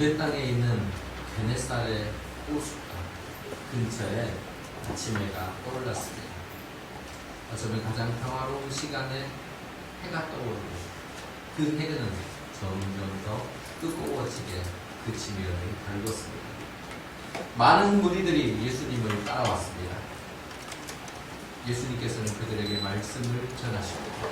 유대 땅에 있는 게네사렛 호숫가 근처에 아침 해가 떠올랐습니다. 어쩌면 가장 평화로운 시간에 해가 떠오르고 그 해는 점점 더 뜨거워지게 그 지면을 달궜습니다. 많은 무리들이 예수님을 따라왔습니다. 예수님께서는 그들에게 말씀을 전하십니다.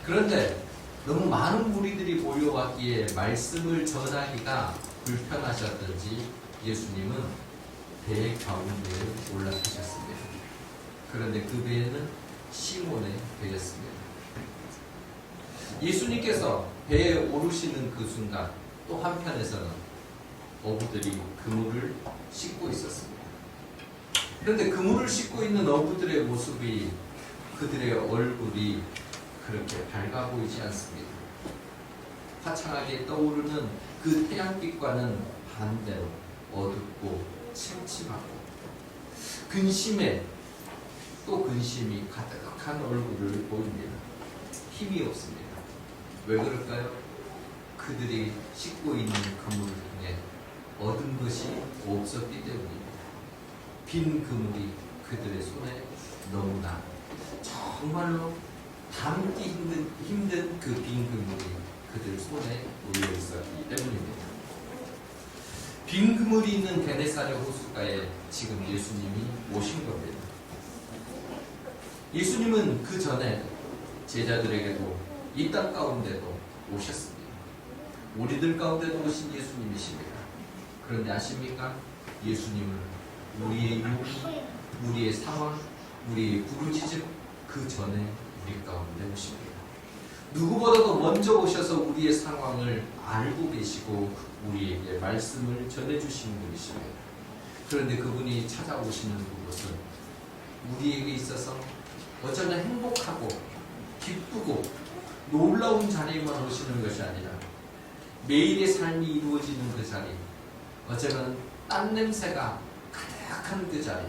그런데 너무 많은 무리들이 몰려왔기에 말씀을 전하기가 불편하셨던지 예수님은 배 가운데에 올라타셨습니다. 그런데 그 배에는 시몬의 배였습니다. 예수님께서 배에 오르시는 그 순간 또 한편에서는 어부들이 그물을 씻고 있었습니다. 그런데 그물을 씻고 있는 어부들의 모습이 그들의 얼굴이 그렇게 밝아 보이지 않습니다. 화창하게 떠오르는 그 태양빛과는 반대로 어둡고 침침하고 근심에 또 근심이 가득한 얼굴을 보입니다. 힘이 없습니다. 왜 그럴까요? 그들이 씻고 있는 그물을 통해 얻은 것이 없었기 때문입니다. 빈 그물이 그들의 손에 너무나 정말로 담기 힘든 그 빈 그물이 그들 손에 놓여 있었기 때문입니다. 빈 그물이 있는 게네사렛 호숫가에 지금 예수님이 오신 겁니다. 예수님은 그 전에 제자들에게도 이 땅 가운데도 오셨습니다. 우리들 가운데도 오신 예수님이십니다. 그런데 아십니까? 예수님은 우리의 요구, 우리의 상황, 우리의 부르짖음 그 전에 우리 가운데 오십니다. 누구보다도 먼저 오셔서 우리의 상황을 알고 계시고 우리에게 말씀을 전해주시는 분이십니다. 그런데 그분이 찾아오시는 그곳은 우리에게 있어서 어쩌면 행복하고 기쁘고 놀라운 자리에만 오시는 것이 아니라 매일의 삶이 이루어지는 그 자리, 어쩌면 땀 냄새가 가득한 그 자리,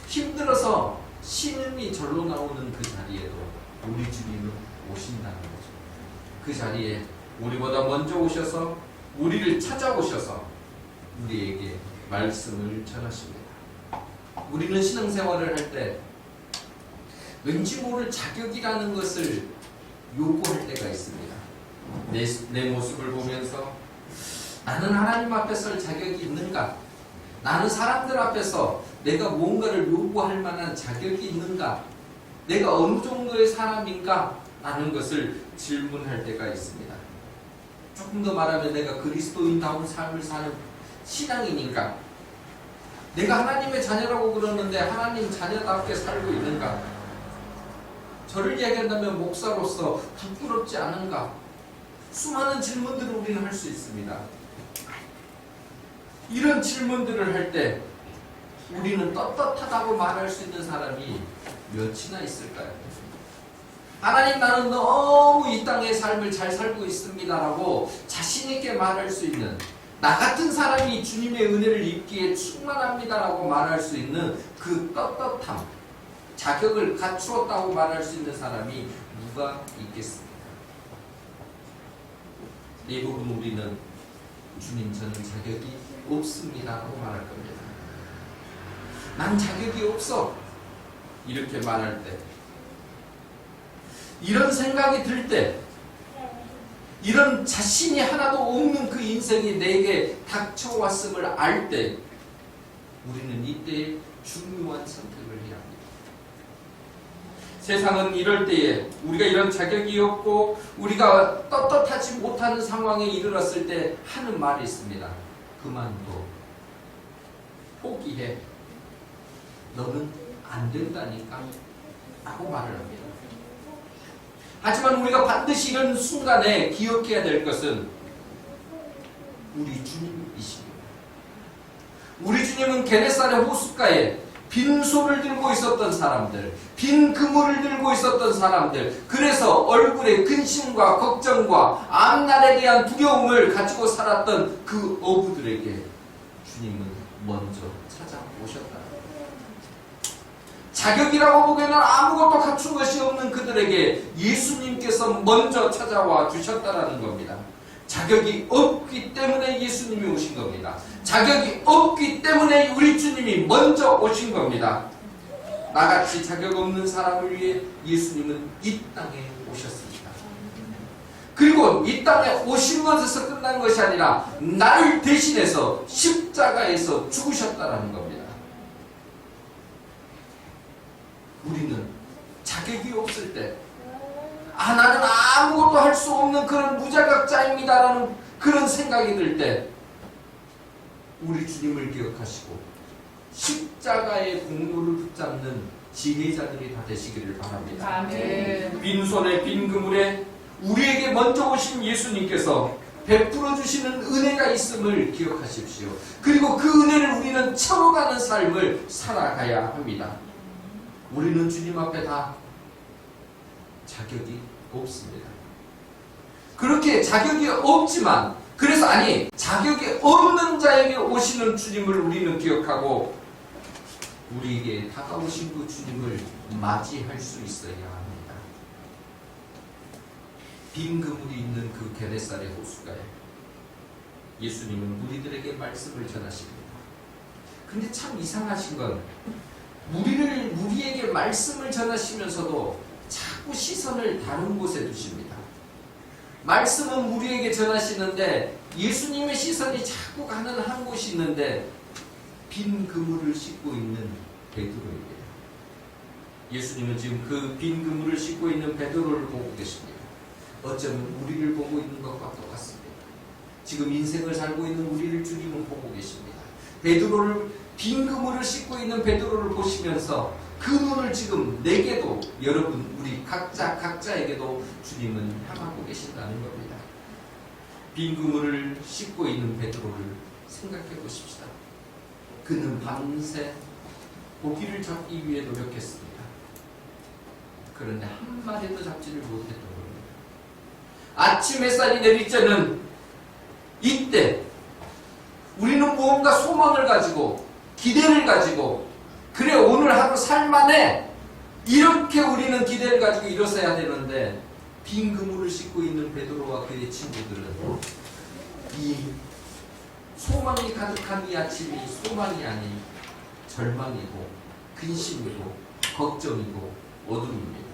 힘들어서 신음이 절로 나오는 그 자리에도 우리 주님은 오신다는 거죠. 그 자리에 우리보다 먼저 오셔서 우리를 찾아오셔서 우리에게 말씀을 전하십니다. 우리는 신앙생활을 할 때 왠지 모를 자격이라는 것을 요구할 때가 있습니다. 내 모습을 보면서 나는 하나님 앞에 설 자격이 있는가? 나는 사람들 앞에서 내가 뭔가를 요구할 만한 자격이 있는가? 내가 어느 정도의 사람인가? 라는 것을 질문할 때가 있습니다. 조금 더 말하면 내가 그리스도인다운 삶을 사는 신앙인인가? 내가 하나님의 자녀라고 그러는데 하나님 자녀답게 살고 있는가? 저를 이야기한다면 목사로서 부끄럽지 않은가? 수많은 질문들을 우리는 할 수 있습니다. 이런 질문들을 할 때 우리는 떳떳하다고 말할 수 있는 사람이 몇이나 있을까요? 하나님, 나는 너무 이 땅의 삶을 잘 살고 있습니다라고 자신있게 말할 수 있는, 나 같은 사람이 주님의 은혜를 입기에 충만합니다라고 말할 수 있는 그 떳떳함, 자격을 갖추었다고 말할 수 있는 사람이 누가 있겠습니까? 대부분 우리는 주님, 저는 자격이 없습니다라고 말할 겁니다. 난 자격이 없어, 이렇게 말할 때, 이런 생각이 들 때, 이런 자신이 하나도 없는 그 인생이 내게 닥쳐왔음을 알 때, 우리는 이때 중요한 선택을 해야 합니다. 세상은 이럴 때에 우리가 이런 자격이 없고 우리가 떳떳하지 못하는 상황에 이르렀을 때 하는 말이 있습니다. 그만둬, 포기해, 너는 안 된다니까 라고 말을 합니다. 하지만 우리가 반드시 이런 순간에 기억해야 될 것은 우리 주님이십니다. 우리 주님은 게네사렛 호숫가에 빈소를 들고 있었던 사람들, 빈 그물을 들고 있었던 사람들, 그래서 얼굴에 근심과 걱정과 앞날에 대한 두려움을 가지고 살았던 그 어부들에게 주님은 먼저 찾아오셨다. 자격이라고 보기에는 아무것도 갖춘 것이 없는 그들에게 예수님께서 먼저 찾아와 주셨다라는 겁니다. 자격이 없기 때문에 예수님이 오신 겁니다. 자격이 없기 때문에 우리 주님이 먼저 오신 겁니다. 나같이 자격 없는 사람을 위해 예수님은 이 땅에 오셨습니다. 그리고 이 땅에 오신 것에서 끝난 것이 아니라 나를 대신해서 십자가에서 죽으셨다는 겁니다. 우리는 자격이 없을 때 나는 아무것도 할 수 없는 그런 무자격자입니다라는 그런 생각이 들 때 우리 주님을 기억하시고 십자가의 공로를 붙잡는 지혜자들이 다 되시기를 바랍니다. 아멘. 빈손에 빈 그물에 우리에게 먼저 오신 예수님께서 베풀어 주시는 은혜가 있음을 기억하십시오. 그리고 그 은혜를 우리는 채워가는 삶을 살아가야 합니다. 우리는 주님 앞에 다 자격이 없습니다. 그렇게 자격이 없지만 그래서 자격이 없는 자에게 오시는 주님을 우리는 기억하고 우리에게 다가오신 그 주님을 맞이할 수 있어야 합니다. 빈 그물이 있는 그 게네사렛 호수가에 예수님은 무리들에게 말씀을 전하십니다. 근데 참 이상하신 건 우리에게 말씀을 전하시면서도 자꾸 시선을 다른 곳에 두십니다. 말씀은 우리에게 전하시는데 예수님의 시선이 자꾸 가는 한 곳이 있는데 빈 그물을 싣고 있는 베드로입니다. 예수님은 지금 그 빈 그물을 싣고 있는 베드로를 보고 계십니다. 어쩌면 우리를 보고 있는 것과 똑같습니다. 지금 인생을 살고 있는 우리를 주님은 보고 계십니다. 빈 그물을 싣고 있는 베드로를 보시면서 그 눈을 지금 내게도 여러분 우리 각자에게도 주님은 향하고 계신다는 겁니다. 빈 그물을 싣고 있는 베드로를 생각해 보십시다. 그는 밤새 고기를 잡기 위해 노력했습니다. 그런데 한 마리도 잡지를 못했던 겁니다. 아침 햇살이 내릴 때는 이때 우리는 무언가 소망을 가지고 기대를 가지고 그래 오늘 하루 살만해 이렇게 우리는 기대를 가지고 일어서야 되는데 빈 그물을 싣고 있는 베드로와 그의 친구들은 이 소망이 가득한 이 아침이 소망이 아닌 절망이고 근심이고 걱정이고 어둠입니다.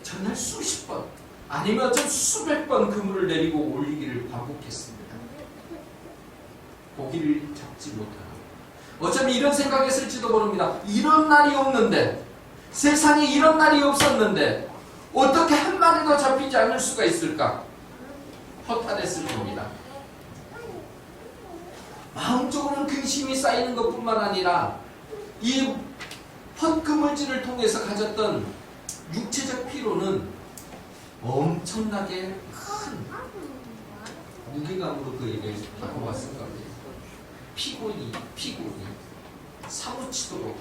전날 수십 번 아니면 좀 수백 번 그물을 내리고 올리기를 반복했습니다. 고기를 잡지 못하고 어쩌면 이런 생각했을지도 모릅니다. 이런 날이 없는데 세상에 이런 날이 없었는데 어떻게 한 마리도 잡히지 않을 수가 있을까? 허탄했을 겁니다. 마음적으로는 근심이 쌓이는 것뿐만 아니라 이 헛그물질을 통해서 가졌던 육체적 피로는 엄청나게 큰 무게감으로 그에게 다가왔을 겁니다. 피곤이 사무치도록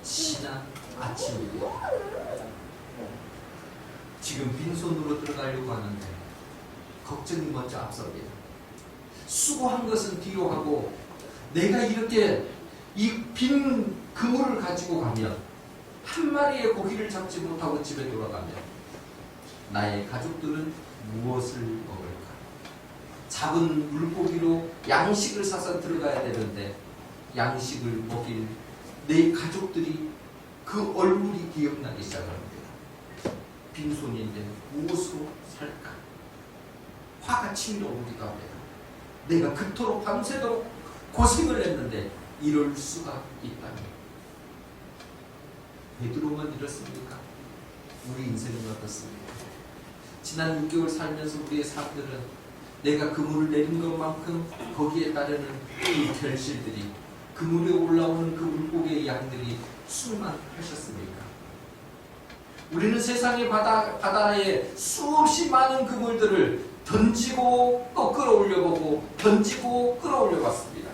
지난 아침입니다. 지금 빈손으로 들어가려고 하는데 걱정이 먼저 앞섭니다. 수고한 것은 뒤로 하고 내가 이렇게 이 빈 그물을 가지고 가면 한 마리의 고기를 잡지 못하고 집에 돌아가면 나의 가족들은 무엇을 먹을까? 잡은 물고기로 양식을 사서 들어가야 되는데 양식을 먹일 내 가족들이 그 얼굴이 기억나기 시작합니다. 빈손인데 무엇으로 살까? 화가 치밀어오기도 합니다. 내가 그토록 밤새도록 고생을 했는데 이럴 수가 있다니. 베드로만 이렇습니까? 우리 인생은 어떻습니까? 지난 6개월 살면서 우리의 삶들은 내가 그물을 내린 것만큼 거기에 따르는 이 결실들이 그물에 올라오는 그 물고기의 양들이 충만하셨습니까? 우리는 세상의 바다에 수없이 많은 그물들을 던지고 또 끌어올려보고 던지고 끌어올려봤습니다.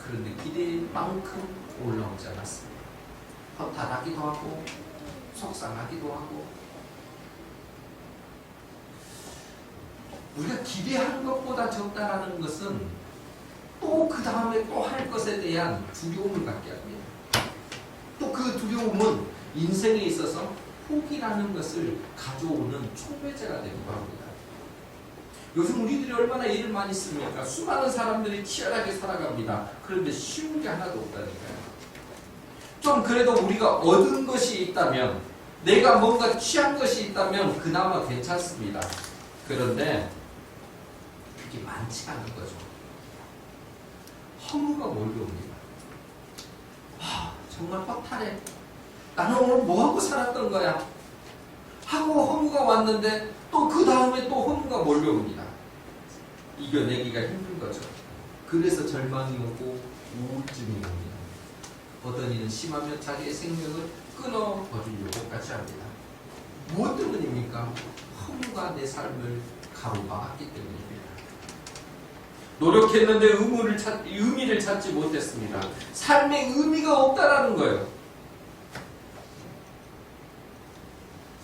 그런데 기대만큼 올라오지 않았습니다. 허탈하기도 하고 속상하기도 하고 우리가 기대하는 것보다 적다라는 것은 또 그 다음에 또 할 것에 대한 두려움을 갖게 합니다. 또 그 두려움은 인생에 있어서 포기라는 것을 가져오는 촉매제가 되기도 합니다. 요즘 우리들이 얼마나 일을 많이 씁니까? 수많은 사람들이 치열하게 살아갑니다. 그런데 쉬운 게 하나도 없다니까요. 좀 그래도 우리가 얻은 것이 있다면, 내가 뭔가 취한 것이 있다면 그나마 괜찮습니다. 그런데 그게 많지 않은 거죠. 허무가 몰려옵니다. 정말 허탈해. 나는 오늘 뭐하고 살았던 거야? 하고 허무가 왔는데 또 그 다음에 또 허무가 몰려옵니다. 이겨내기가 힘든 거죠. 그래서 절망이 오고 우울증이 옵니다. 어떤 이는 심하면 자기의 생명을 끊어버리려고 까지 합니다. 무엇 때문입니까? 허무가 내 삶을 가로막았기 때문입니다. 노력했는데 의미를 찾지 못했습니다. 삶에 의미가 없다라는 거예요.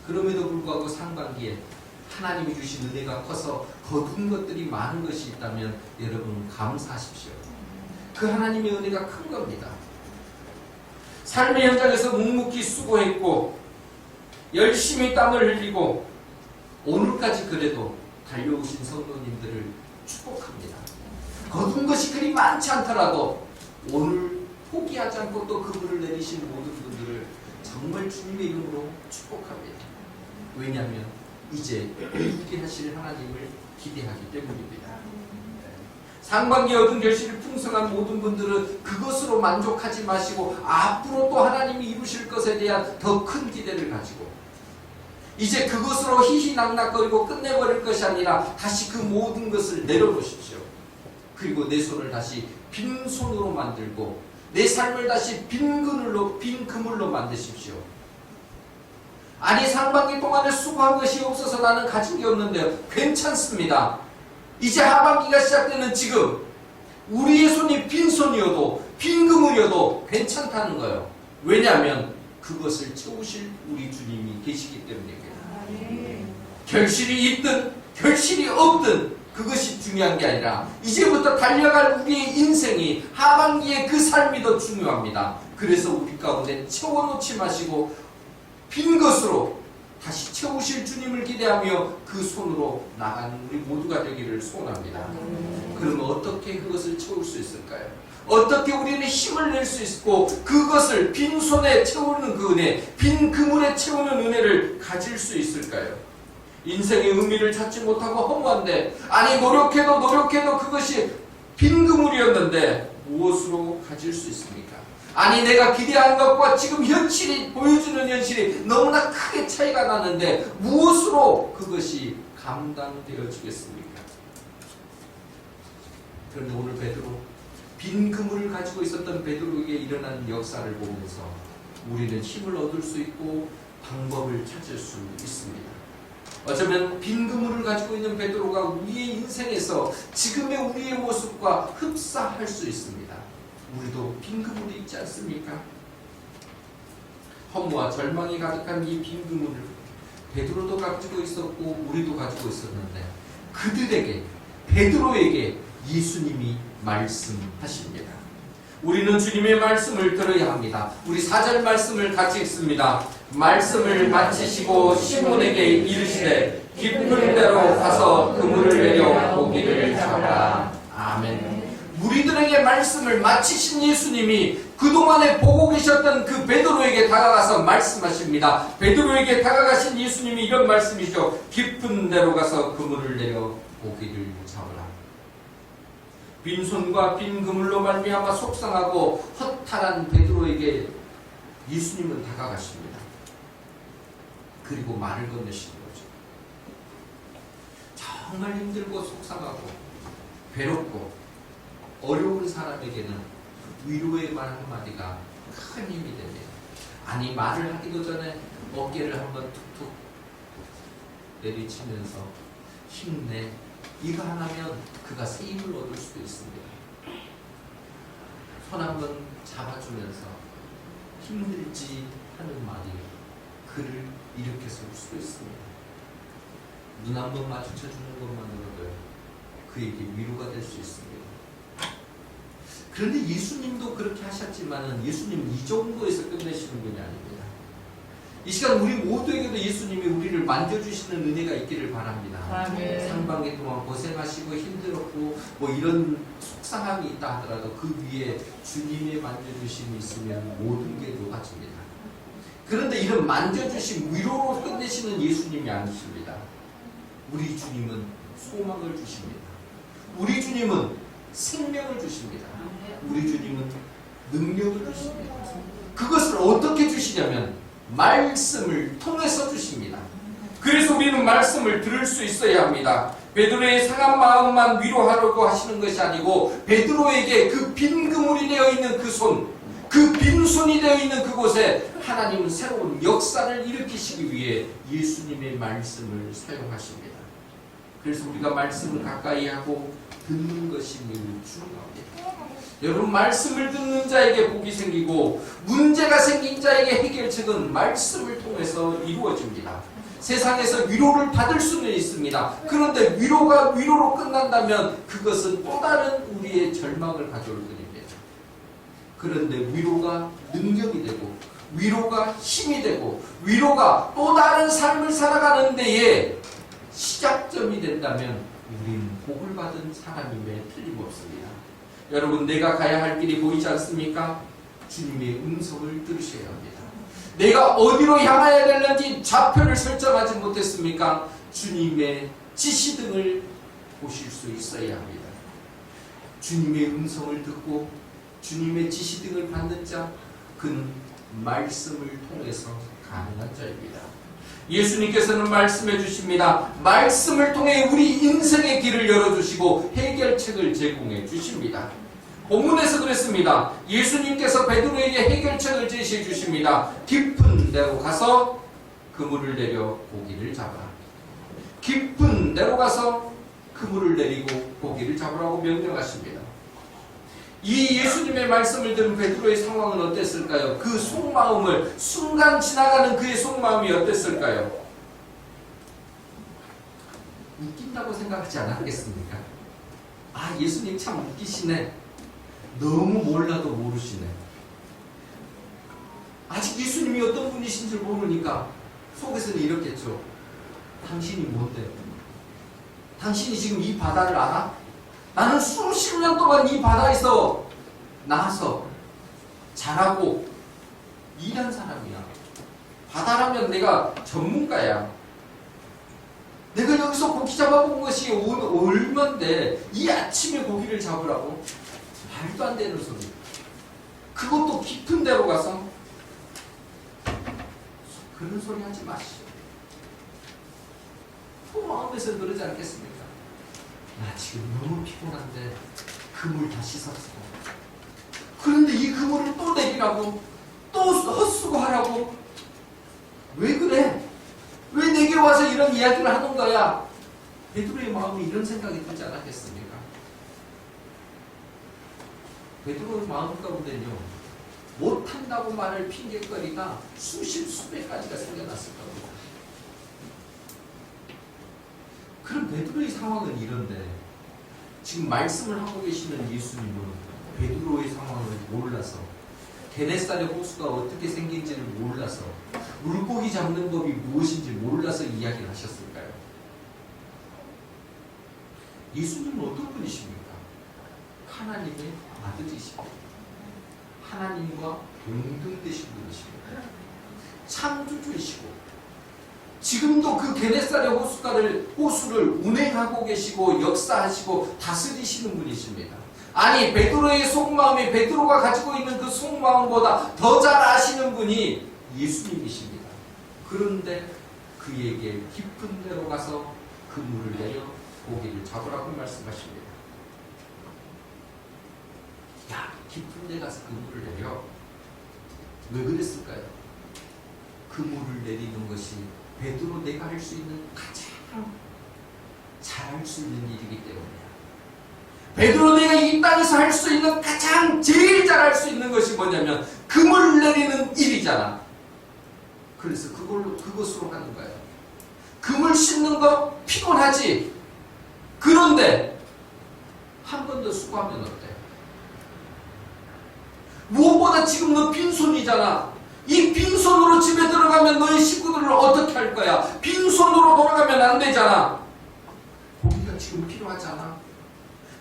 그럼에도 불구하고 상반기에 하나님이 주신 은혜가 커서 거둔 것들이 많은 것이 있다면 여러분 감사하십시오. 그 하나님의 은혜가 큰 겁니다. 삶의 현장에서 묵묵히 수고했고 열심히 땀을 흘리고 오늘까지 그래도 달려오신 성도님들을 축복합니다. 거둔 것이 그리 많지 않더라도 오늘 포기하지 않고 또 그분을 내리신 모든 분들을 정말 주님의 이름으로 축복합니다. 왜냐하면 이제 이루게 하실 하나님을 기대하기 때문입니다. 상반기 얻은 결실이 풍성한 모든 분들은 그것으로 만족하지 마시고 앞으로 또 하나님이 이루실 것에 대한 더 큰 기대를 가지고 이제 그것으로 희희낙낙거리고 끝내버릴 것이 아니라 다시 그 모든 것을 내려놓으십시오. 그리고 내 손을 다시 빈손으로 만들고 내 삶을 다시 빈 그물로 만드십시오. 아니 상반기 동안에 수고한 것이 없어서 나는 가진 게 없는데요. 괜찮습니다. 이제 하반기가 시작되는 지금 우리의 손이 빈손이어도 빈 그물이어도 괜찮다는 거예요. 왜냐하면 그것을 채우실 우리 주님이 계시기 때문입니다. 결실이 있든 결실이 없든 그것이 중요한 게 아니라 이제부터 달려갈 우리의 인생이 하반기에 그 삶이 더 중요합니다. 그래서 우리 가운데 채워놓지 마시고 빈 것으로 다시 채우실 주님을 기대하며 그 손으로 나가는 우리 모두가 되기를 소원합니다. 그러면 어떻게 그것을 채울 수 있을까요? 어떻게 우리는 힘을 낼 수 있고 그것을 빈손에 채우는 그 은혜, 빈 그물에 채우는 은혜를 가질 수 있을까요? 인생의 의미를 찾지 못하고 허무한데 아니 노력해도 그것이 빈 그물이었는데 무엇으로 가질 수 있습니까? 아니 내가 기대한 것과 지금 현실이 보여주는 현실이 너무나 크게 차이가 나는데 무엇으로 그것이 감당되어지겠습니까? 그런데 오늘 베드로 빈 그물을 가지고 있었던 베드로에게 일어난 역사를 보면서 우리는 힘을 얻을 수 있고 방법을 찾을 수 있습니다. 어쩌면 빈 그물을 가지고 있는 베드로가 우리의 인생에서 지금의 우리의 모습과 흡사할 수 있습니다. 우리도 빈 그물이 있지 않습니까? 허무와 절망이 가득한 이 빈 그물을 베드로도 가지고 있었고 우리도 가지고 있었는데 그들에게 베드로에게 예수님이 말씀하십니다. 우리는 주님의 말씀을 들어야 합니다. 우리 4절 말씀을 같이 읽습니다. 말씀을 마치시고 시몬에게 이르시되 깊은 데로 가서 그물을 내려 고기를 잡으라. 아멘. 우리들에게 말씀을 마치신 예수님이 그동안에 보고 계셨던 그 베드로에게 다가가서 말씀하십니다. 베드로에게 다가가신 예수님이 이런 말씀이죠. 깊은 데로 가서 그물을 내려 고기를 잡으라. 빈손과 빈 그물로 말미암아 속상하고 허탈한 베드로에게 예수님은 다가가십니다. 그리고 말을 건네시는 거죠. 정말 힘들고 속상하고 괴롭고 어려운 사람에게는 위로의 말 한마디가 큰 힘이 됩니다. 아니 말을 하기도 전에 어깨를 한번 툭툭 내리치면서 힘내 이거 하나면 그가 새 힘을 얻을 수도 있습니다. 손 한번 잡아주면서 힘들지 하는 말이 그를 일으켜 세울 수도 있습니다. 눈 한번 마주쳐주는 것만으로도 그에게 위로가 될 수 있습니다. 그런데 예수님도 그렇게 하셨지만은 예수님은 이 정도에서 끝내시는 분이 아닙니다. 이 시간 우리 모두에게도 예수님이 우리를 만져주시는 은혜가 있기를 바랍니다. 아멘. 상반기 동안 고생하시고 힘들었고 뭐 이런 속상함이 있다 하더라도 그 위에 주님의 만져주심이 있으면 모든 게 녹아집니다. 그런데 이런 만져주심 위로로 끝내시는 예수님이 아니십니다. 우리 주님은 소망을 주십니다. 우리 주님은 생명을 주십니다. 우리 주님은 능력을 주십니다. 그것을 어떻게 주시냐면 말씀을 통해서 주십니다. 그래서 우리는 말씀을 들을 수 있어야 합니다. 베드로의 상한 마음만 위로하려고 하시는 것이 아니고 베드로에게 그 빈 그물이 되어 있는 그 손, 그 빈손이 되어 있는 그곳에 하나님은 새로운 역사를 일으키시기 위해 예수님의 말씀을 사용하십니다. 그래서 우리가 말씀을 가까이 하고 듣는 것이 매우 중요합니다. 여러분, 말씀을 듣는 자에게 복이 생기고 문제가 생긴 자에게 해결책은 말씀을 통해서 이루어집니다. 세상에서 위로를 받을 수는 있습니다. 그런데 위로가 위로로 끝난다면 그것은 또 다른 우리의 절망을 가져올 뿐입니다. 그런데 위로가 능력이 되고 위로가 힘이 되고 위로가 또 다른 삶을 살아가는 데에 시작점이 된다면 우리는 복을 받은 사람임에 틀림없습니다. 여러분, 내가 가야 할 길이 보이지 않습니까? 주님의 음성을 들으셔야 합니다. 내가 어디로 향해야 되는지 좌표를 설정하지 못했습니까? 주님의 지시등을 보실 수 있어야 합니다. 주님의 음성을 듣고 주님의 지시등을 받는 자, 그는 말씀을 통해서 가능한 자입니다. 예수님께서는 말씀해 주십니다. 말씀을 통해 우리 인생의 길을 열어주시고 해결책을 제공해 주십니다. 본문에서 그랬습니다. 예수님께서 베드로에게 해결책을 제시해 주십니다. 깊은 데로 가서 그물을 내려 고기를 잡아라. 깊은 데로 가서 그물을 내리고 고기를 잡으라고 명령하십니다. 이 예수님의 말씀을 들은 베드로의 상황은 어땠을까요? 그 속마음을, 순간 지나가는 그의 속마음이 어땠을까요? 웃긴다고 생각하지 않았겠습니까? 아, 예수님 참 웃기시네. 너무 몰라도 모르시네. 아직 예수님이 어떤 분이신지 모르니까 속에서는 이렇겠죠. 당신이 뭔데? 당신이 지금 이 바다를 알아? 나는 수십 년 동안 이 바다에서 나와서 자라고 일한 사람이야. 바다라면 내가 전문가야. 내가 여기서 고기 잡아본 것이 얼만데 이 아침에 고기를 잡으라고? 말도 안 되는 소리. 그것도 깊은 데로 가서 그런 소리 하지 마시오. 그 마음에서 그러지 않겠습니까? 나 지금 너무 피곤한데 그물 다 씻었어. 그런데 이 그물을 또 내리라고, 또 헛수고하라고. 왜 그래? 왜 내게 와서 이런 이야기를 하는 거야? 베드로의 마음이 이런 생각이 들지 않았겠습니까? 베드로의 마음 가운데는요, 못한다고 말할 핑계거리가 수백 가지가 생겨났을 겁니다. 그럼 베드로의 상황은 이런데 지금 말씀을 하고 계시는 예수님은 베드로의 상황을 몰라서, 게네사렛 호수가 어떻게 생긴지를 몰라서, 물고기 잡는 법이 무엇인지 몰라서 이야기를 하셨을까요? 예수님은 어떤 분이십니까? 하나님의 아들이십니다. 하나님과 동등되신 분이십니다. 창조주이시고 지금도 그 게네사렛 호수를 운행하고 계시고 역사하시고 다스리시는 분이십니다. 아니, 베드로의 속마음이 베드로가 가지고 있는 그 속마음보다 더 잘 아시는 분이 예수님이십니다. 그런데 그에게 깊은 데로 가서 그물을 내려 고기를 잡으라고 말씀하십니다. 야, 깊은 데 가서 그물을 내려. 왜 그랬을까요? 그물을 내리는 것이 베드로 내가 할 수 있는 가장 잘할 수 있는 일이기 때문이야. 베드로 내가 이 땅에서 할 수 있는 가장 제일 잘할 수 있는 것이 뭐냐면 그물 내리는 일이잖아. 그래서 그것으로 하는 거야. 그물 씻는 거 피곤하지. 그런데 한 번 더 수고하면 어때? 무엇보다 지금 너 빈손이잖아. 이 빈손으로 집에 들어가면 돌아가면 너의 식구들을 어떻게 할 거야? 빈손으로 돌아가면 안 되잖아. 고기가 지금 필요하잖아.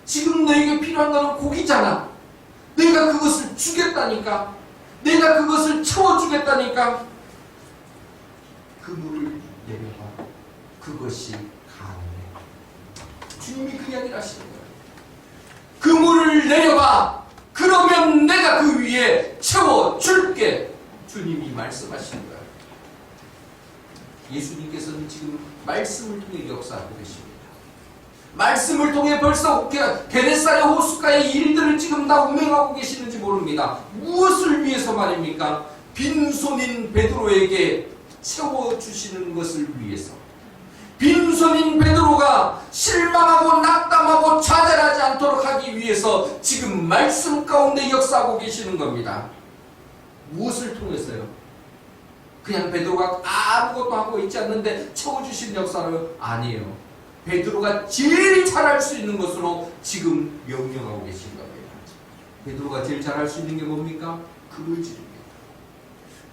지금 너에게 필요한 거는 고기잖아. 내가 그것을 주겠다니까. 내가 그것을 채워주겠다니까. 그물을 내려봐. 그것이 가능해. 주님이 그 이야기를 하시는 거예요. 그물을 내려봐. 그러면 내가 그 위에 채워줄게. 주님이 말씀하시는 거예요. 예수님께서는 지금 말씀을 통해 역사하고 계십니다. 말씀을 통해 벌써 게네사렛 호숫가의 일들을 지금 다 운행하고 계시는지 모릅니다. 무엇을 위해서 말입니까? 빈손인 베드로에게 채워주시는 것을 위해서. 빈손인 베드로가 실망하고 낙담하고 좌절하지 않도록 하기 위해서 지금 말씀 가운데 역사하고 계시는 겁니다. 무엇을 통해서요? 그냥 베드로가 아무것도 하고 있지 않는데 채워주신 역사는 아니에요. 베드로가 제일 잘할 수 있는 것으로 지금 명령하고 계신 겁니다. 베드로가 제일 잘할 수 있는 게 뭡니까? 그물질입니다.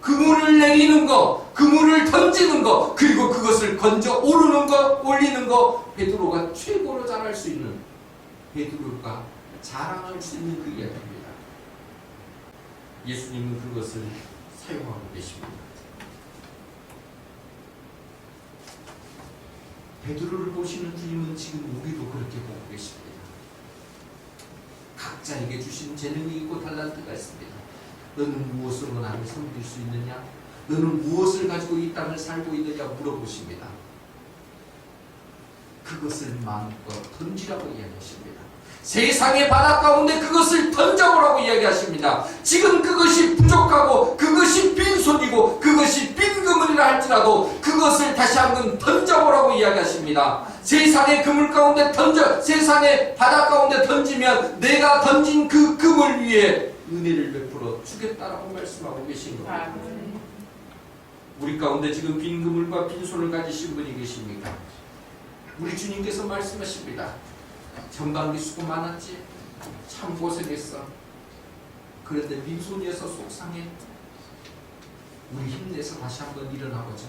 그물을 내리는 거, 그물을 던지는 거, 그리고 그것을 건져 오르는 거, 올리는 거, 베드로가 최고로 잘할 수 있는, 베드로가 자랑할 수 있는 그 이야기입니다. 예수님은 그것을 사용하고 계십니다. 베드로를 보시는 주님은 지금 우리도 그렇게 보고 계십니다. 각자에게 주신 재능이 있고 달란트가 있습니다. 너는 무엇으로 나를 섬길 수 있느냐? 너는 무엇을 가지고 이 땅을 살고 있느냐 물어보십니다. 그것을 마음껏 던지라고 이야기하십니다. 세상의 바다 가운데 그것을 던져보라고 이야기하십니다. 지금 그것이 부족하고 그것이 빈손이고 그것이 빈 그물이라 할지라도 그것을 다시 한번 던져보라고 이야기하십니다. 세상의 그물 가운데 세상의 바다 가운데 던지면 내가 던진 그 그물 위에 은혜를 베풀어 주겠다라고 말씀하고 계신 겁니다. 우리 가운데 지금 빈 그물과 빈손을 가지신 분이 계십니까? 우리 주님께서 말씀하십니다. 전반기 수고 많았지? 참 고생했어. 그런데 빈손이어서 속상해. 우리 힘내서 다시 한번 일어나보자.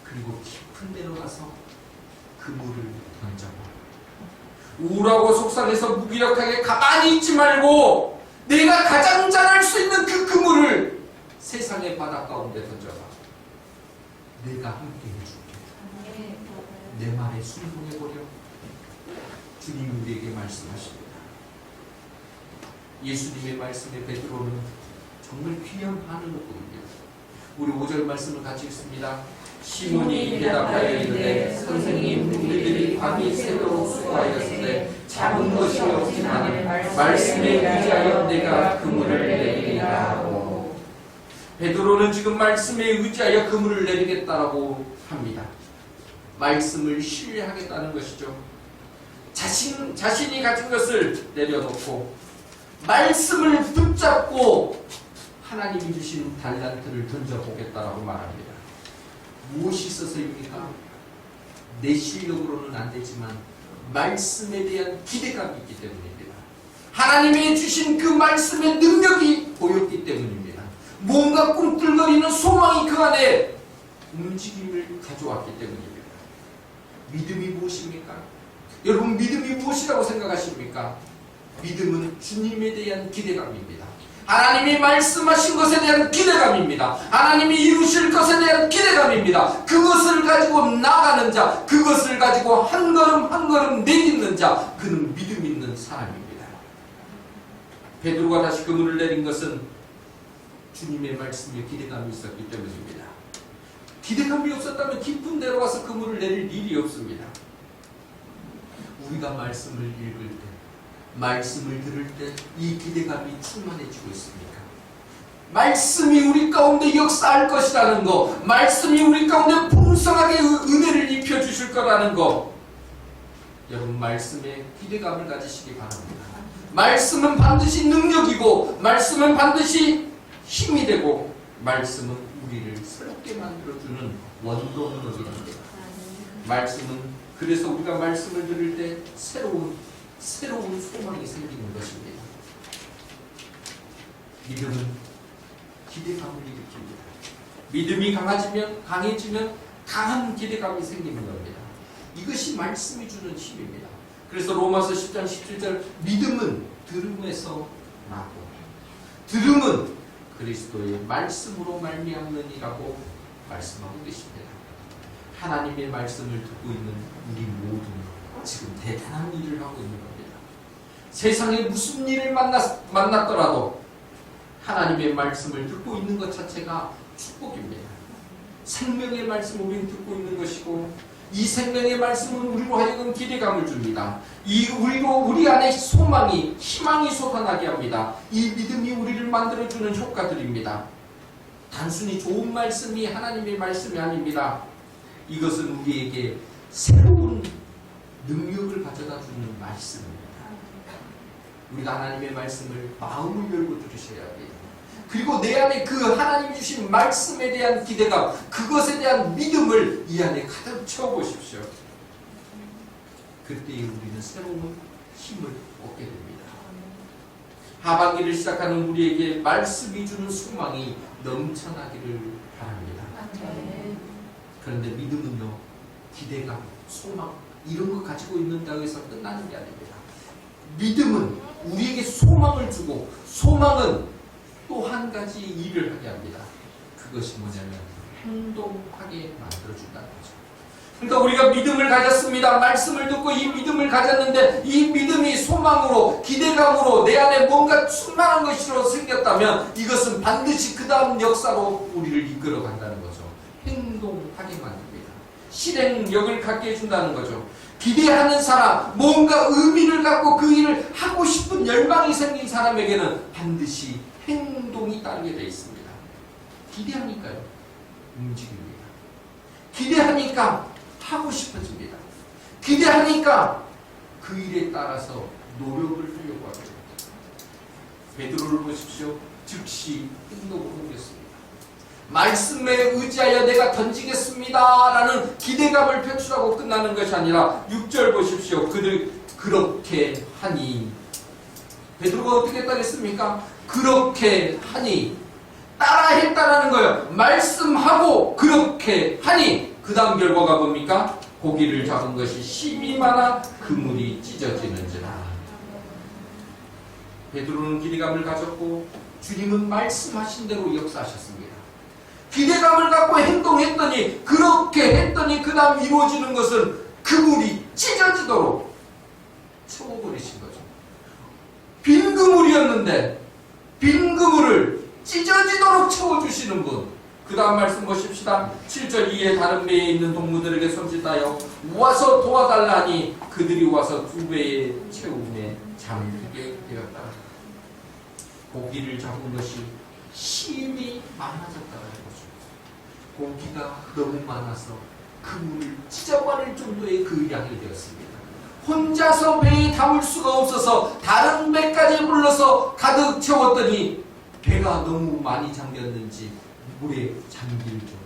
그리고 깊은 데로 가서 그물을 던져봐. 우울하고 속상해서 무기력하게 가만히 있지 말고 내가 가장 잘할 수 있는 그 그물을 세상의 바다 가운데 던져봐. 내가 함께 해줄게. 내 말에 순종해보려. 주님이 우리에게 말씀하십니다. 예수님의 말씀에 베드로는 정말 귀한 반응을 보입니다. 우리 5절 말씀을 같이 읽습니다. 시몬이 대답하여 이르되 선생님 우리들이 밤이 새도록 수고하였으되 잡은 것이 없지만 말씀에 의지하여 내가 그물을 내리리라 하고. 베드로는 지금 말씀에 의지하여 그물을 내리겠다라고 합니다. 말씀을 신뢰하겠다는 것이죠. 자신이 가진 것을 내려놓고 말씀을 붙잡고 하나님이 주신 달란트를 던져보겠다라고 말합니다. 무엇이 있어서입니까? 내 실력으로는 안 되지만 말씀에 대한 기대감이 있기 때문입니다. 하나님이 주신 그 말씀의 능력이 보였기 때문입니다. 뭔가 꿈틀거리는 소망이 그 안에 움직임을 가져왔기 때문입니다. 믿음이 무엇입니까? 여러분 믿음이 무엇이라고 생각하십니까? 믿음은 주님에 대한 기대감입니다. 하나님이 말씀하신 것에 대한 기대감입니다. 하나님이 이루실 것에 대한 기대감입니다. 그것을 가지고 나가는 자, 그것을 가지고 한 걸음 한 걸음 내딛는 자, 그는 믿음 있는 사람입니다. 베드로가 다시 그물을 내린 것은 주님의 말씀에 기대감이 있었기 때문입니다. 기대감이 없었다면 깊은 데로 가서 그물을 내릴 일이 없습니다. 우리가 말씀을 읽을 때, 말씀을 들을 때 이 기대감이 충만해지고 있습니까? 말씀이 우리 가운데 역사할 것이라는 거, 말씀이 우리 가운데 풍성하게 은혜를 입혀주실 거라는 거, 여러분 말씀에 기대감을 가지시기 바랍니다. 말씀은 반드시 능력이고 말씀은 반드시 힘이 되고 말씀은 우리를 새롭게 만들어주는 원동력이 됩니다. 말씀은 그래서 우리가 말씀을 들을 때 새로운 소망이 생기는 것입니다. 믿음은 기대감을 일으킵니다. 믿음이 강해지면 강한 기대감이 생기는 겁니다. 이것이 말씀이 주는 힘입니다. 그래서 로마서 10장 17절 믿음은 들음에서 나고 들음은 그리스도의 말씀으로 말미암느니라고 말씀하고 계십니다. 하나님의 말씀을 듣고 있는 우리 모두는 지금 대단한 일을 하고 있는 겁니다. 세상에 무슨 일을 만났더라도 하나님의 말씀을 듣고 있는 것 자체가 축복입니다. 생명의 말씀을 우리는 듣고 있는 것이고 이 생명의 말씀은 우리로 하여금 기대감을 줍니다. 우리 안에 소망이 희망이 솟아나게 합니다. 이 믿음이 우리를 만들어주는 효과들입니다. 단순히 좋은 말씀이 하나님의 말씀이 아닙니다. 이것은 우리에게 새로운 능력을 가져다 주는 말씀입니다. 우리가 하나님의 말씀을 마음을 열고 들으셔야 돼요. 그리고 내 안에 그 하나님 주신 말씀에 대한 기대감, 그것에 대한 믿음을 이 안에 가득 채워보십시오. 그때 우리는 새로운 힘을 얻게 됩니다. 하반기를 시작하는 우리에게 말씀이 주는 소망이 넘쳐나기를 바랍니다. 그런데 믿음은요, 기대감, 소망 이런 거 가지고 있는다고 해서 끝나는 게 아닙니다. 믿음은 우리에게 소망을 주고 소망은 또 한 가지 일을 하게 합니다. 그것이 뭐냐면 행동하게 만들어준다는 거죠. 그러니까 우리가 믿음을 가졌습니다. 말씀을 듣고 이 믿음을 가졌는데 이 믿음이 소망으로 기대감으로 내 안에 뭔가 충만한 것으로 생겼다면 이것은 반드시 그 다음 역사로 우리를 이끌어 간다는 거죠. 행동하게 만듭니다. 실행력을 갖게 해준다는 거죠. 기대하는 사람, 뭔가 의미를 갖고 그 일을 하고 싶은 열망이 생긴 사람에게는 반드시 행동이 따르게 되어 있습니다. 기대하니까요, 움직입니다. 기대하니까 하고 싶어집니다. 기대하니까 그 일에 따라서 노력을 하려고 합니다. 베드로를 보십시오. 즉시 행동으로 옮겼습니다. 말씀에 의지하여 내가 던지겠습니다 라는 기대감을 표출하고 끝나는 것이 아니라 6절 보십시오. 그들 그렇게 하니, 베드로가 어떻게 따르겠습니까? 그렇게 하니, 따라했다라는 거예요. 말씀하고 그렇게 하니 그 다음 결과가 뭡니까? 고기를 잡은 것이 심이 많아 그물이 찢어지는지라. 베드로는 기대감을 가졌고 주님은 말씀하신 대로 역사하셨습니다. 기대감을 갖고 행동했더니, 그렇게 했더니 그 다음 이루어지는 것은 그물이 찢어지도록 채워버리신 거죠. 빈 그물이었는데 빈 그물을 찢어지도록 채워주시는 분. 그 다음 말씀 보십시다. 7절 이에 다른 배에 있는 동무들에게 손짓하여 와서 도와달라니 그들이 와서 2배의 채움에 잠기게 되었다. 고기를 잡은 것이 힘이 많아졌다는 거죠. 고기가 너무 많아서 그물을 찢어버릴 정도의 그 양이 되었습니다. 혼자서 배에 담을 수가 없어서 다른 배까지 불러서 가득 채웠더니 배가 너무 많이 잠겼는지 물에 잠길 정도.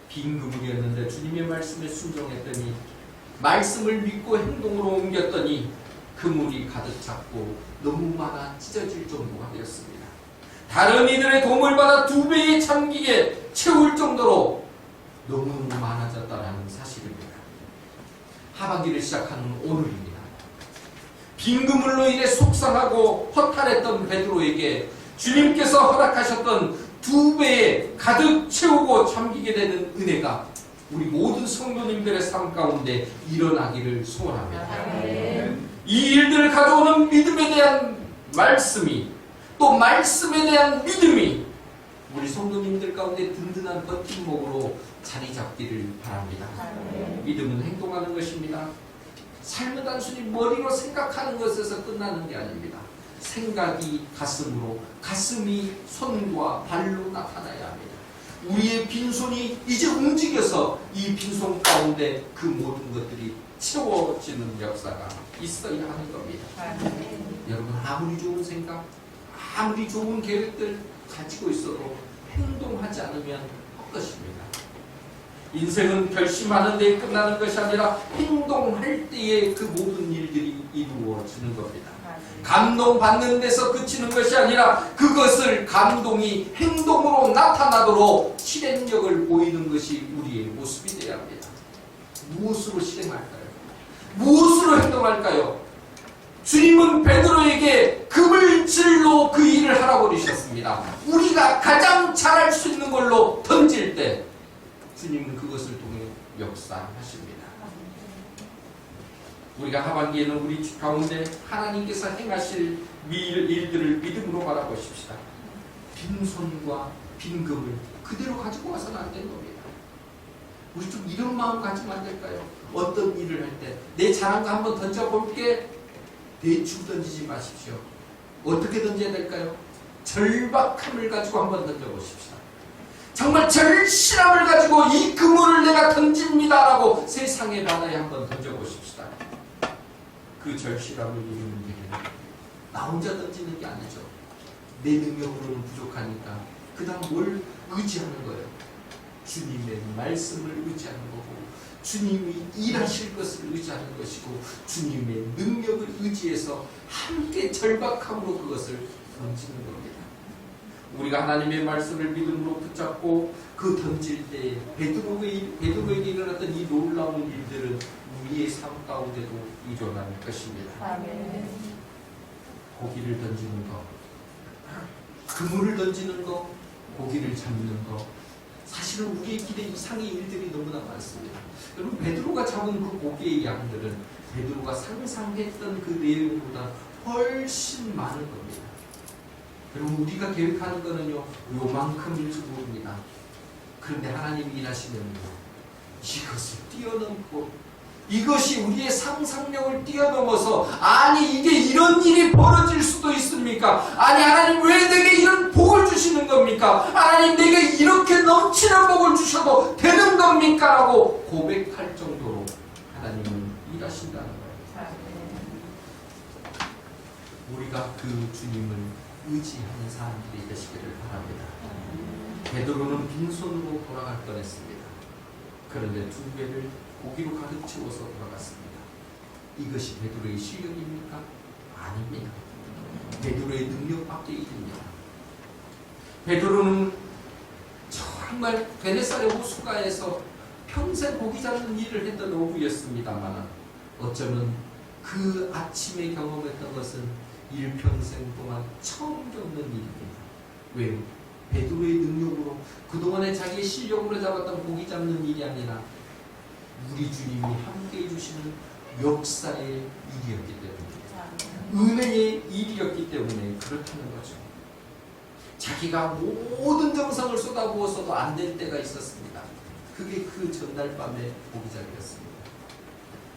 빈 그물이었는데 주님의 말씀에 순종했더니, 말씀을 믿고 행동으로 옮겼더니 그물이 가득 찼고 너무 많아 찢어질 정도가 되었습니다. 다른 이들의 도움을 받아 2배에 잠기게 채울 정도로 너무너무 많아졌다는 사실입니다. 하반기를 시작하는 오늘입니다. 빈 그물로 인해 속상하고 허탈했던 베드로에게 주님께서 허락하셨던 2배에 가득 채우고 잠기게 되는 은혜가 우리 모든 성도님들의 삶 가운데 일어나기를 소원합니다. 이 일들을 가져오는 믿음에 대한 말씀이, 또 말씀에 대한 믿음이 우리 성도님들 가운데 든든한 버팀목으로 자리 잡기를 바랍니다. 믿음은 행동하는 것입니다. 삶은 단순히 머리로 생각하는 것에서 끝나는 게 아닙니다. 생각이 가슴으로, 가슴이 손과 발로 나타나야 합니다. 우리의 빈손이 이제 움직여서 이 빈손 가운데 그 모든 것들이 채워지는 역사가 있어야 하는 겁니다. 여러분, 아무리 좋은 생각, 아무리 좋은 계획들 가지고 있어도 행동하지 않으면 헛것입니다. 인생은 결심하는 데에 끝나는 것이 아니라 행동할 때에 그 모든 일들이 이루어지는 겁니다. 감동받는 데서 그치는 것이 아니라 그것을 감동이 행동으로 나타나도록 실행력을 보이는 것이 우리의 모습이 되어야 합니다. 무엇으로 실행할까요? 무엇으로 행동할까요? 주님은 베드로에게 금을질로 그 일을 하라고 그러셨습니다. 우리가 가장 잘할 수 있는 걸로 던질 때 주님은 그것을 통해 역사하십니다. 우리가 하반기에는 우리 가운데 하나님께서 행하실 일들을 믿음으로 바라보십시다. 빈손과 빈금을 그대로 가지고 와서는 안 되는 겁니다. 우리 좀 이런 마음 가지면 안 될까요? 어떤 일을 할 때 내 잘한 거 한번 던져볼게. 대충 던지지 마십시오. 어떻게 던져야 될까요? 절박함을 가지고 한번 던져보십시다. 정말 절실함을 가지고 이 그물을 내가 던집니다라고 세상의 바다에 한번 던져보십시다. 그 절실함을 이루는 길은 나 혼자 던지는 게 아니죠. 내 능력으로는 부족하니까 그 다음 뭘 의지하는 거예요? 주님의 말씀을 의지하는 거고 주님이 일하실 것을 의지하는 것이고 주님의 능력을 의지해서 함께 절박함으로 그것을 던지는 겁니다. 우리가 하나님의 말씀을 믿음으로 붙잡고 그 던질 때 베드로에게 일어났던 이 놀라운 일들은 우리의 삶 가운데도 일어날 것입니다. 아멘. 고기를 던지는 것, 그물을 던지는 것, 고기를 잡는 것, 사실은 우리의 길에 이상의 일들이 너무나 많습니다. 여러분, 베드로가 잡은 그 고기의 양들은 베드로가 상상했던 그 내용보다 훨씬 많은 겁니다. 여러분, 우리가 계획하는 거는요, 요만큼일지 모릅니다. 그런데 하나님이 일하시면요, 이것을 뛰어넘고 이것이 우리의 상상력을 뛰어넘어서 아니 이게 이런 일이 벌어질 수도 있습니까? 아니 하나님 왜 내게 이런 복을 주시는 겁니까? 하나님 내게 이렇게 넘치는 복을 주셔도 되는 겁니까? 라고 고백할 정도로 하나님은 일하신다는 거예요. 우리가 그 주님을 의지하는 사람들이 되시기를 바랍니다. 베드로는 빈손으로 돌아갈 뻔했습니다. 그런데 두 배를 고기로 가득 채워서 돌아갔습니다. 이것이 베드로의 실력입니까? 아닙니다. 베드로의 능력밖에 일입니다. 베드로는 정말 베네사렛 호수가에서 평생 고기 잡는 일을 했던 어부였습니다만 어쩌면 그 아침에 경험했던 것은 일평생 동안 처음 겪는 일입니다. 왜요? 베드로의 능력으로 그동안에 자기의 실력으로 잡았던 고기 잡는 일이 아니라 우리 주님이 함께 해주시는 역사의 일이었기 때문에, 은혜의 일이었기 때문에 그렇다는 거죠. 자기가 모든 정성을 쏟아부어서도 안 될 때가 있었습니다. 그게 그 전날 밤의 고기잡이였습니다.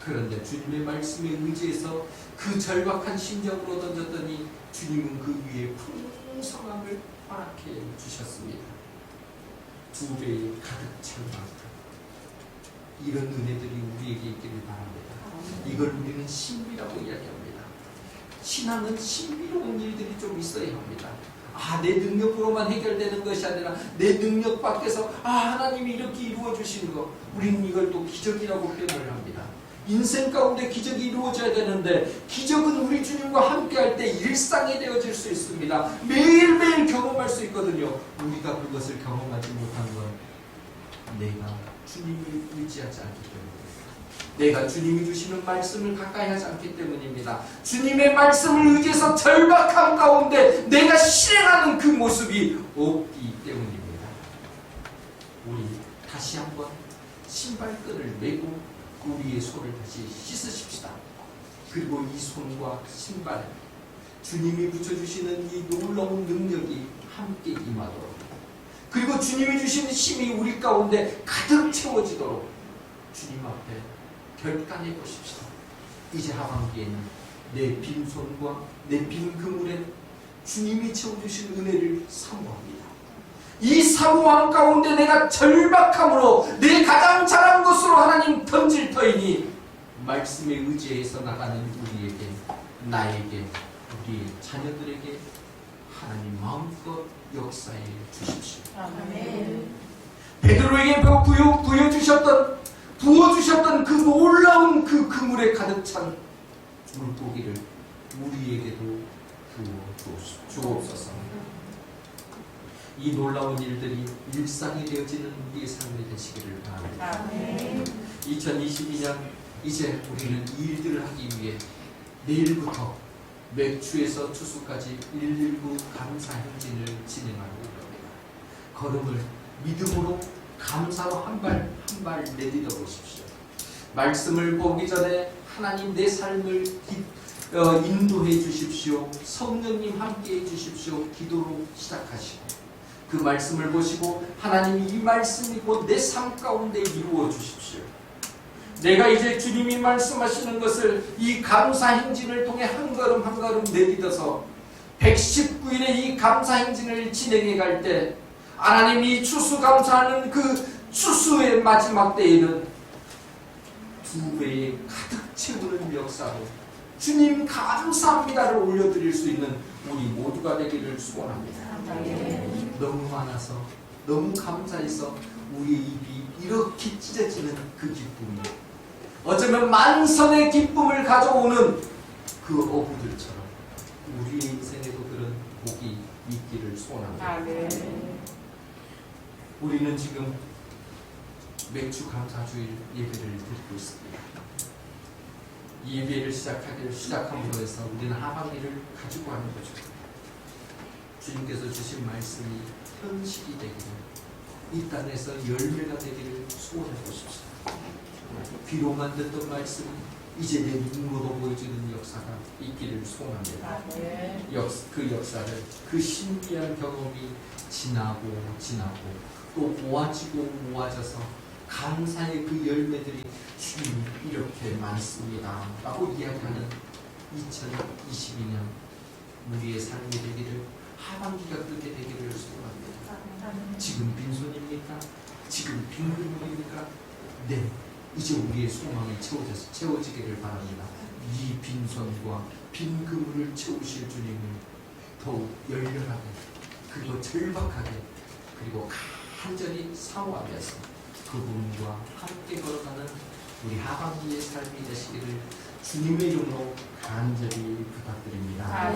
그런데 주님의 말씀에 의지해서 그 절박한 심정으로 던졌더니 주님은 그 위에 풍성함을 허락해 주셨습니다. 두 배에 가득 찬 만큼. 이런 은혜들이 우리에게 있기를 바랍니다. 이걸 우리는 신비라고 이야기합니다. 신앙은 신비로운 일들이 좀 있어야 합니다. 내 능력으로만 해결되는 것이 아니라 내 능력 밖에서 하나님이 이렇게 이루어 주신 거, 우리는 이걸 또 기적이라고 표현을 합니다. 인생 가운데 기적이 이루어져야 되는데 기적은 우리 주님과 함께 할 때 일상이 되어질 수 있습니다. 매일매일 경험할 수 있거든요. 우리가 그것을 경험하지 못한 건 내가 주님을 의지하지 않기 때문입니다. 내가 주님이 주시는 말씀을 가까이 하지 않기 때문입니다. 주님의 말씀을 의지해서 절박함 가운데 내가 실행하는 그 모습이 없기 때문입니다. 우리 다시 한번 신발끈을 메고 우리의 손을 다시 씻으십시다. 그리고 이 손과 신발, 주님이 붙여주시는 이 놀라운 능력이 함께 임하도록, 그리고 주님이 주시는 힘이 우리 가운데 가득 채워지도록 주님 앞에 결단해 보십시다. 이제 하반기에는 내 빈손과 내 빈 그물에 주님이 채워주신 은혜를 사모합니다. 이 사모함 가운데 내가 절박함으로 내 가장 잘한 것으로 하나님 던질 터이니 말씀에 의지해서 나가는 우리에게, 나에게, 우리 자녀들에게 하나님 마음껏 역사해 주십시오. 아멘. 베드로에게 부여주신 부어주셨던 그 놀라운 그 그물에 가득 찬 물고기를 우리에게도 부어 주옵소서. 이 놀라운 일들이 일상이 되어지는 우리의 삶이 되시기를 바랍니다. 2022년 이제 우리는 이 일들을 하기 위해 내일부터 맥주에서 추수까지 119 감사 행진을 진행하고 있습니다. 걸음을 믿음으로 감사로 한 발 한 발 내딛어 보십시오. 말씀을 보기 전에 하나님 내 삶을 인도해 주십시오. 성령님 함께 해 주십시오. 기도로 시작하시고 그 말씀을 보시고 하나님 이 말씀이 곧 내 삶 가운데 이루어 주십시오. 내가 이제 주님이 말씀하시는 것을 이 감사 행진을 통해 한 걸음 한 걸음 내딛어서 119일의 이 감사 행진을 진행해 갈 때 하나님이 추수감사하는 그 추수의 마지막 때에는 2배에 가득 채우는 역사로 주님 감사합니다를 올려드릴 수 있는 우리 모두가 되기를 소원합니다. 너무 많아서 너무 감사해서 우리의 입이 이렇게 찢어지는 그 기쁨이 어쩌면 만선의 기쁨을 가져오는 그 어부들처럼 우리의 인생에도 그런 복이 있기를 소원합니다. 우리는 지금 맥주 감사주일 예배를 드리고 있습니다. 이 예배를 시작함으로 해서 우리는 하반기를 가지고 하는 거죠. 주님께서 주신 말씀이 현실이 되기를, 이 땅에서 열매가 되기를 소원해 보십시오. 귀로만 듣던 말씀이 이제 내 눈으로 보여주는 역사가 있기를 소원합니다. 그 역사를, 그 신비한 경험이 지나고 또 모아져서 감사의 그 열매들이 주님 이렇게 많습니다 라고 이야기하는 2022년 우리의 삶이 되기를, 하반기가 그렇게 되기를 소원합니다. 지금 빈손입니까? 지금 빈 그물입니까? 네, 이제 우리의 소망이 채워지기를 바랍니다. 이 빈손과 빈 그물을 채우실 주님을 더욱 열렬하게, 그리고 절박하게, 그리고 간절히 사모하면서 그분과 함께 걸어가는 우리 하반기의 삶이 되시기를 주님의 이름으로 간절히 부탁드립니다.